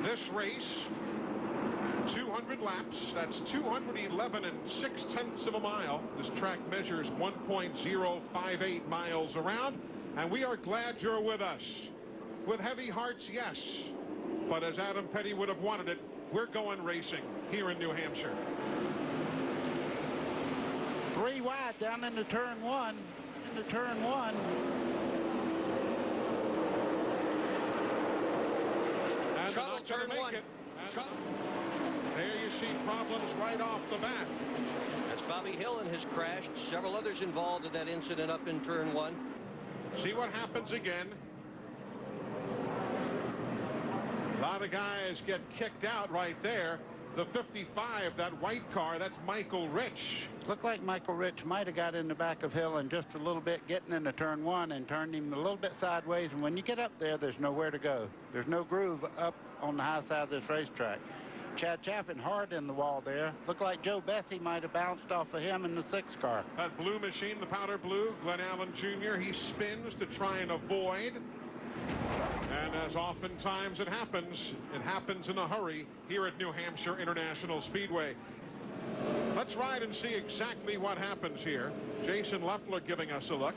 This race, 200 laps. That's 211 6/10 of a mile. This track measures 1.058 miles around, and we are glad you're with us. With heavy hearts, yes, but as Adam Petty would have wanted it, we're going racing here in New Hampshire. 3 wide down into turn 1. Into turn 1. And trouble, turn 1. There you see problems right off the bat. That's Bobby Hillin has crashed. Several others involved in that incident up in turn 1. See what happens again. A lot of guys get kicked out right there. The 55, that white car, that's Michael Rich. Looked like Michael Rich might have got in the back of Hillin just a little bit, getting into turn 1 and turned him a little bit sideways. And when you get up there, there's nowhere to go. There's no groove up on the high side of this racetrack. Chad Chaffin hard in the wall there. Looked like Joe Bessie might have bounced off of him in the 6 car. That blue machine, the powder blue, Glenn Allen Jr., he spins to try and avoid. And as oftentimes it happens in a hurry here at New Hampshire International Speedway. Let's ride and see exactly what happens here. Jason Leffler giving us a look.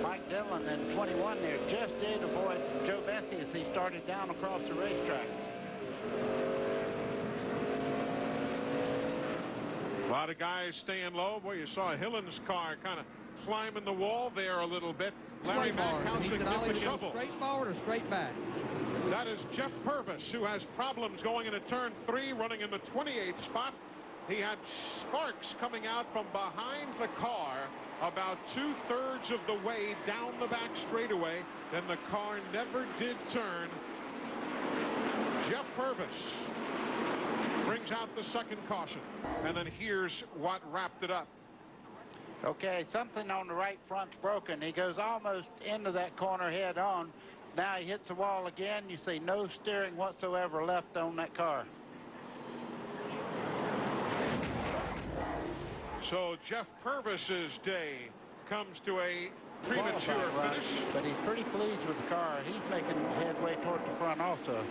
Mike Dillon in 21 there just did avoid Joe Bessie as he started down across the racetrack. A lot of guys staying low. Boy, you saw Hillen's car kind of climbing the wall there a little bit. Larry Backhouse He in can always go trouble. straight forward or straight back. That is Jeff Purvis, who has problems going into turn 3, running in the 28th spot. He had sparks coming out from behind the car about 2/3 of the way down the back straightaway. Then the car never did turn. Jeff Purvis brings out the second caution. And then here's what wrapped it up. Okay, something on the right front's broken. He goes almost into that corner head on. Now he hits the wall again. You see no steering whatsoever left on that car. So Jeff Purvis's day comes to a premature finish. But he's pretty pleased with the car. He's making headway toward the front also.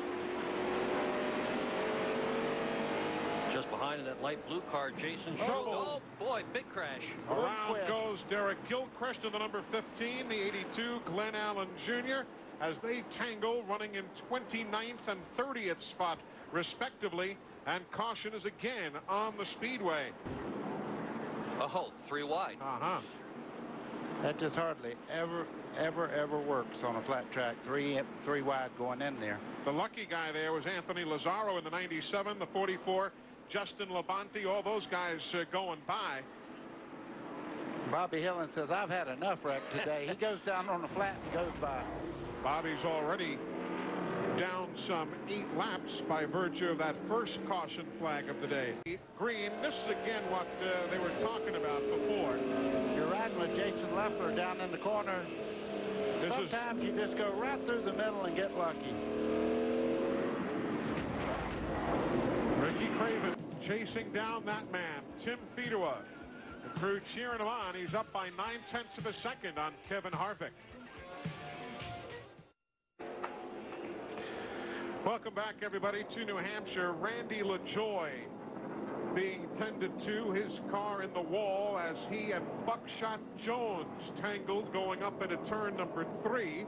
Just behind in that light blue car, Jason Schultz. Oh, boy, big crash. Around goes Derek Gilchrist to the number 15, the 82, Glenn Allen Jr., as they tangle, running in 29th and 30th spot, respectively, and caution is again on the speedway. Oh, 3 wide. That just hardly ever works on a flat track. Three wide going in there. The lucky guy there was Anthony Lazzaro in the 97, the 44, Justin Labonte, all those guys going by. Bobby Hillin says, I've had enough wreck today. He goes down on the flat and goes by. Bobby's already down some 8 laps by virtue of that first caution flag of the day. Green, this is again what they were talking about before. You're riding with Jason Leffler down in the corner. Sometimes you just go right through the middle and get lucky. Ricky Craven chasing down that man, Tim Fedua. The crew cheering him on. He's up by 9/10 of a second on Kevin Harvick. Welcome back, everybody, to New Hampshire. Randy LaJoy being tended to, his car in the wall as he and Buckshot Jones tangled going up into turn number 3.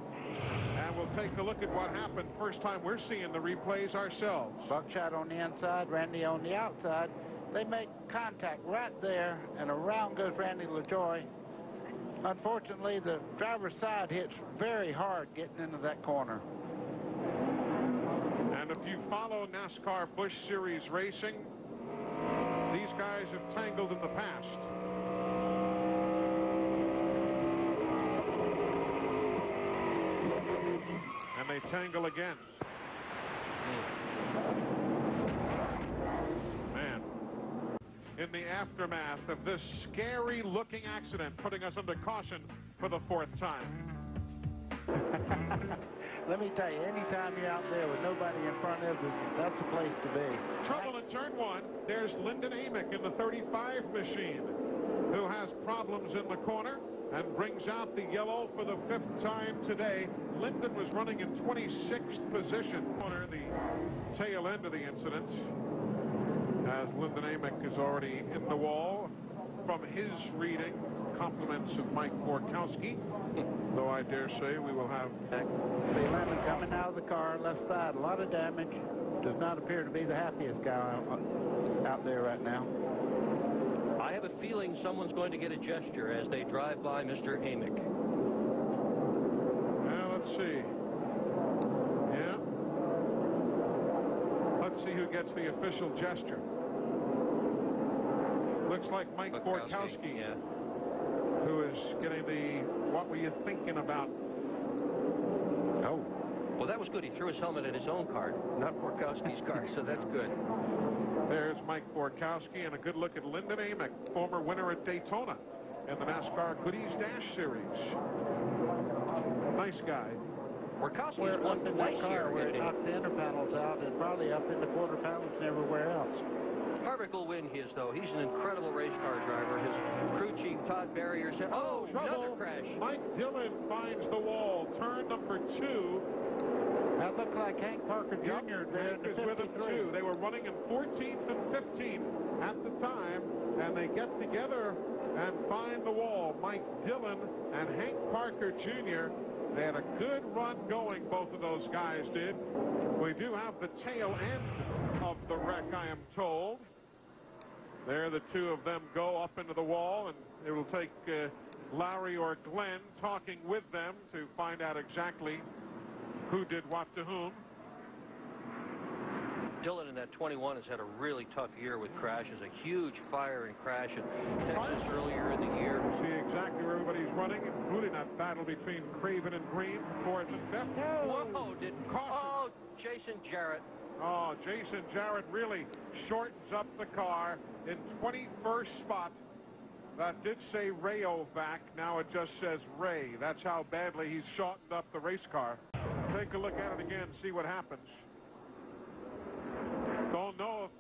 And we'll take a look at what happened. First time we're seeing the replays ourselves. Buckshot on the inside, Randy on the outside. They make contact right there, and around goes Randy LaJoy. Unfortunately, the driver's side hits very hard getting into that corner. And if you follow NASCAR Busch Series racing, these guys have tangled in the past. And they tangle again. Man. In the aftermath of this scary-looking accident, putting us under caution for the 4th time. Let me tell you, anytime you're out there with nobody in front of you, that's the place to be. Trouble in turn 1. There's Lyndon Amick in the 35 machine, who has problems in the corner. and brings out the yellow for the 5th time today. Linden was running in 26th position. The tail end of the incident, as Lyndon Amick is already in the wall. From his reading, compliments of Mike Borkowski, though I dare say we will have... See Lemon coming out of the car, left side, a lot of damage. Does not appear to be the happiest guy out there right now. I have a feeling someone's going to get a gesture as they drive by Mr. Amick. Well, let's see. Yeah. Let's see who gets the official gesture. Looks like Mike Borkowski, yeah, who is getting the "what were you thinking about?" Oh. Well, that was good. He threw his helmet at his own car, not Borkowski's car, so that's good. There's Mike Borkowski, and a good look at Lyndon Amick, former winner at Daytona in the NASCAR Goodies Dash Series. Nice guy. Borkowski We're has won up in twice that car here. where it knocked the inner panels out and probably up in the quarter panels and everywhere else. Harvick will win his, though. He's an incredible race car driver. His crew chief, Todd Barrier, said, oh, another crash. Mike Dillon finds the wall. Turn number 2. That looked like Hank Parker Jr. there in the 53. With him too. They were running in 14th and 15th at the time, and they get together and find the wall. Mike Dillon and Hank Parker Jr. They had a good run going, both of those guys did. We do have the tail end of the wreck, I am told. There the two of them go up into the wall, and it will take Larry or Glenn talking with them to find out exactly who did what to whom. Dillon in that 21 has had a really tough year with crashes. A huge fire and crash in Texas earlier in the year. See exactly where everybody's running, including that battle between Craven and Green, Fords and Fifth. Whoa, oh, Jason Jarrett. Oh, Jason Jarrett really shortens up the car in 21st spot. That did say Rayovac. Now it just says Ray. That's how badly he's shortened up the race car. Take a look at it again, see what happens. Don't know if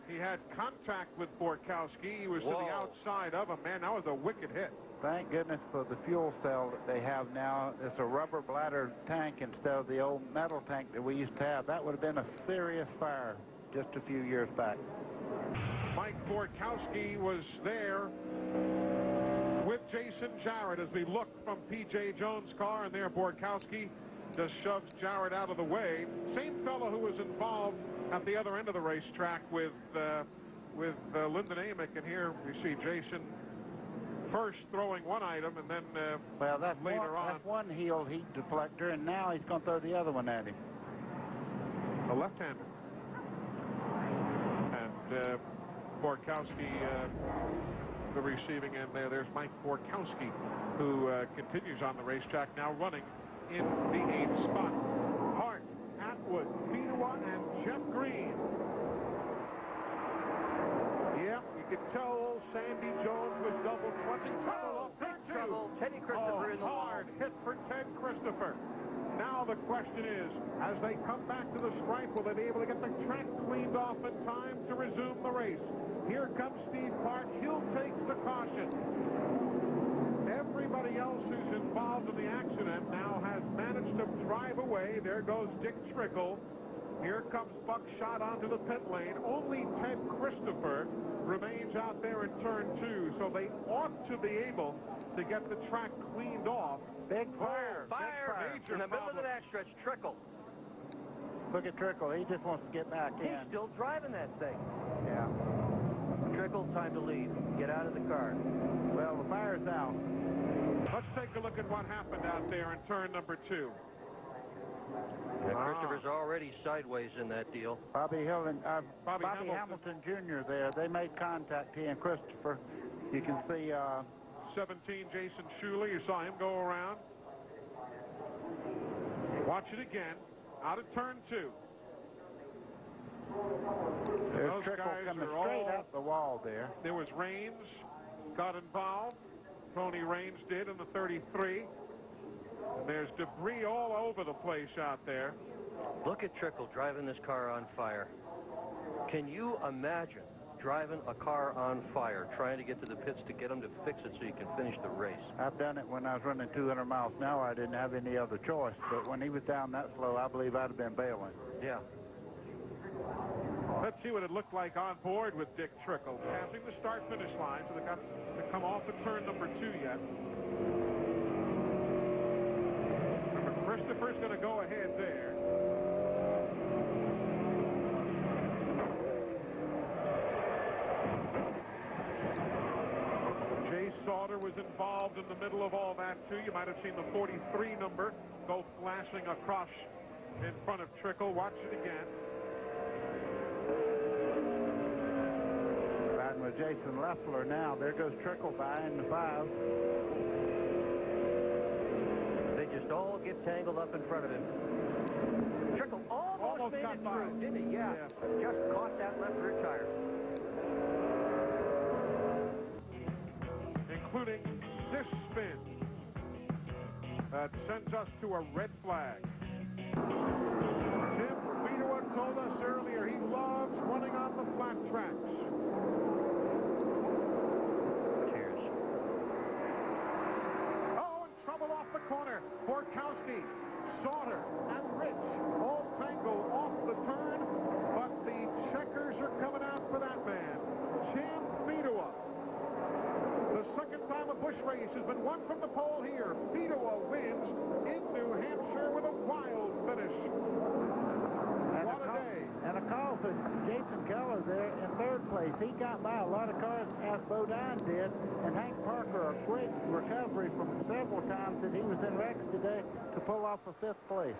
he had contact with Borkowski. He was to the outside of him. Man, that was a wicked hit. Thank goodness for the fuel cell that they have now. It's a rubber bladder tank instead of the old metal tank that we used to have. That would have been a serious fire just a few years back. Mike Borkowski was there with Jason Jarrett as we look from P.J. Jones' car, and there Borkowski just shoves Jarrett out of the way. Same fellow who was involved at the other end of the racetrack with Lyndon Amick, and here we see Jason first throwing one item, and then well, that's later on. That's one heel heat deflector, and now he's going to throw the other one at him. A left-hander. And Borkowski, the receiving end there. There's Mike Borkowski, who continues on the racetrack, now running in the 8th spot. Hart, Atwood, Pinawa, and Jeff Green. Yeah, you could tell old Sandy Jones was double clutching. Big trouble. Teddy Christopher in the hard hit for Ted Christopher. Now the question is, as they come back to the stripe, will they be able to get the track cleaned off in time to resume the race? Here comes Steve Clark. He'll take the caution. Everybody else who's involved in the accident now has managed to drive away. There goes Dick Trickle. Here comes Buckshot onto the pit lane. Only Ted Christopher remains out there in turn 2, so they ought to be able to get the track cleaned off. Big fire. Fire in the middle of the backstretch. Trickle. Look at Trickle. He just wants to get back in. He's still driving that thing. Yeah. Trickle, time to leave. Get out of the car. Well, the fire's out. Let's take a look at what happened out there in turn number 2. Christopher's already sideways in that deal. Bobby Hamilton Jr. there. They made contact, he and Christopher. You can see 17, Jason Shuley. You saw him go around. Watch it again. Out of turn 2. There's Trickle coming straight up the wall there. There was Raines got involved. Tony Raines did in the 33. And there's debris all over the place out there. Look at Trickle driving this car on fire. Can you imagine driving a car on fire, trying to get to the pits to get them to fix it so you can finish the race. I've done it when I was running 200 miles an hour. I didn't have any other choice. But when he was down that slow, I believe I'd have been bailing. Yeah. Let's see what it looked like on board with Dick Trickle. Passing the start-finish line, so they got to come off of turn number 2 yet. Remember, Christopher's going to go ahead there. Jay Sauter was involved in the middle of all that, too. You might have seen the 43 number go flashing across in front of Trickle. Watch it again. Riding with Jason Leffler now. There goes Trickle by in the 5. They just all get tangled up in front of him. Trickle almost made it through, didn't he? Yeah. Just caught that left rear tire. Including this spin that sends us to a red flag. Tim Vidua told us earlier he loves running on the flat tracks. Cheers. Oh, and trouble off the corner. Borkowski, Sauter, and Rich all tangle off the turn, but the checkers are coming out for that man, Tim Vidua. The second time a Busch race has been won from the pole here. Vidua wins in New Hampshire with a wild finish. What a day. And a call for Jason Keller there in 3rd place. He got by a lot of cars as Bodine did, and Hank Parker, a great recovery from several times that he was in wrecks today to pull off a 5th place.